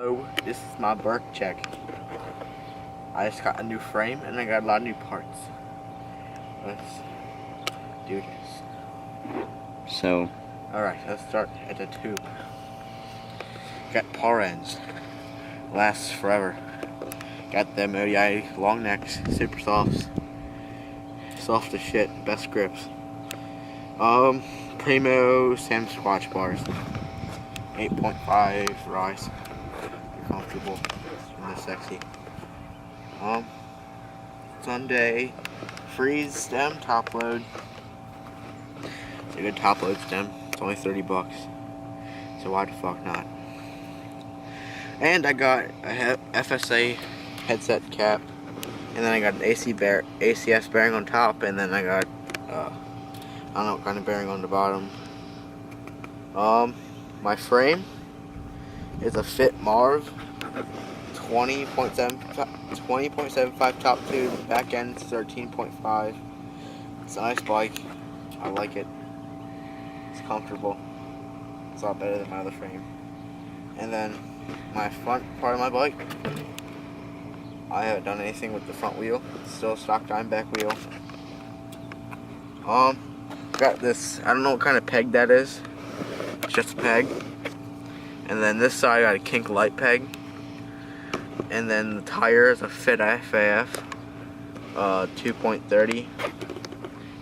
Hello, this is my work check. I just got a new frame and I got a lot of new parts. Let's do this. So, alright, let's start at the tube. Got paw ends. Lasts forever. Got them ODI long necks, super soft. Soft as shit, best grips. Primo Sam Squatch bars. 8.5 rise. They're comfortable and they're sexy. Sunday, freeze stem top load. It's a good top load stem. It's only 30 bucks. So why the fuck not? And I got a FSA headset cap. And then I got an ACS bearing on top. And then I got, I don't know what kind of bearing on the bottom. My frame is a Fit Marv 20.75 top tube, back end 13.5. It's a nice bike. I like it. It's comfortable. It's a lot better than my other frame. And then my front part of my bike, I haven't done anything with the front wheel. It's still a stock Diamondback wheel. Got this, I don't know what kind of peg that is. It's just a peg. And then this side I got a kink light peg. And then the tire is a Fit FAF 2.30.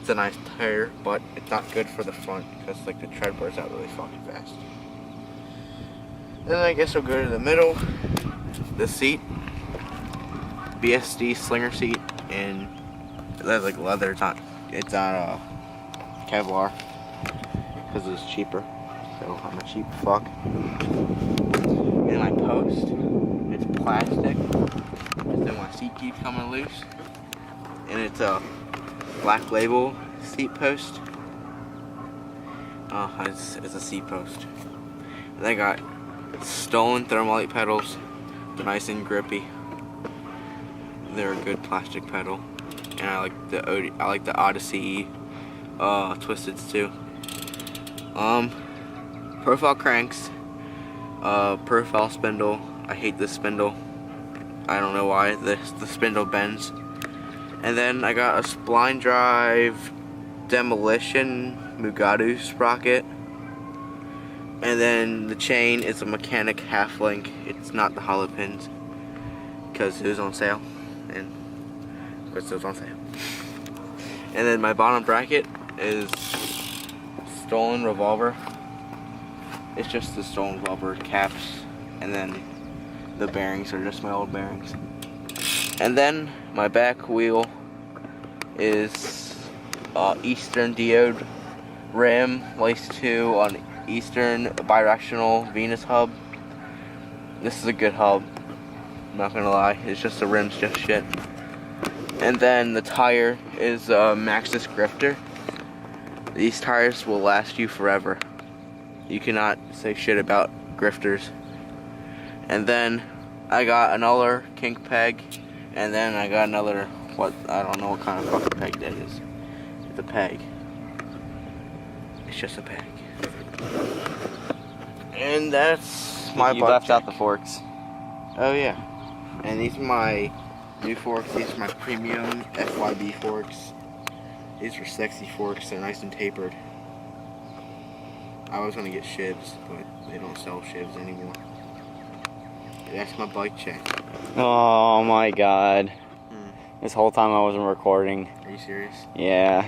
It's a nice tire, but it's not good for the front because like the tread wears out really fucking fast. Then I guess we'll go to the middle. The seat, BSD slinger seat, and that's like leather. It's not Kevlar because it's cheaper. So I'm a cheap fuck. And my post, it's plastic. Then my seat keeps coming loose. And it's a Black Label seat post. It's a seat post. And I got stolen Thermalite pedals. They're nice and grippy. They're a good plastic pedal. And I like the Odyssey Twisteds too. Profile cranks, profile spindle. I hate this spindle. I don't know why. The spindle bends. And then I got a spline drive demolition Mugatu sprocket. And then the chain is a mechanic half link. It's not the hollow pins because it was on sale, and because it was on sale. And then my bottom bracket is stolen revolver. It's just the stolen rubber caps, and then the bearings are just my old bearings. And then my back wheel is Eastern diode rim, lace 2 on Eastern bidirectional Venus hub. This is a good hub, I'm not gonna lie. It's just the rim's just shit. And then the tire is Maxxis Grifter. These tires will last you forever. You cannot say shit about grifters. And then I got another kink peg, and then I got another, I don't know what kind of fucking peg that is. It's a peg. It's just a peg. And that's my you left out the forks. Oh yeah. And these are my new forks. These are my premium FYB forks. These are sexy forks. They're nice and tapered. I was gonna get shivs, but they don't sell shivs anymore. That's my bike check. Oh my god. This whole time I wasn't recording. Are you serious? Yeah.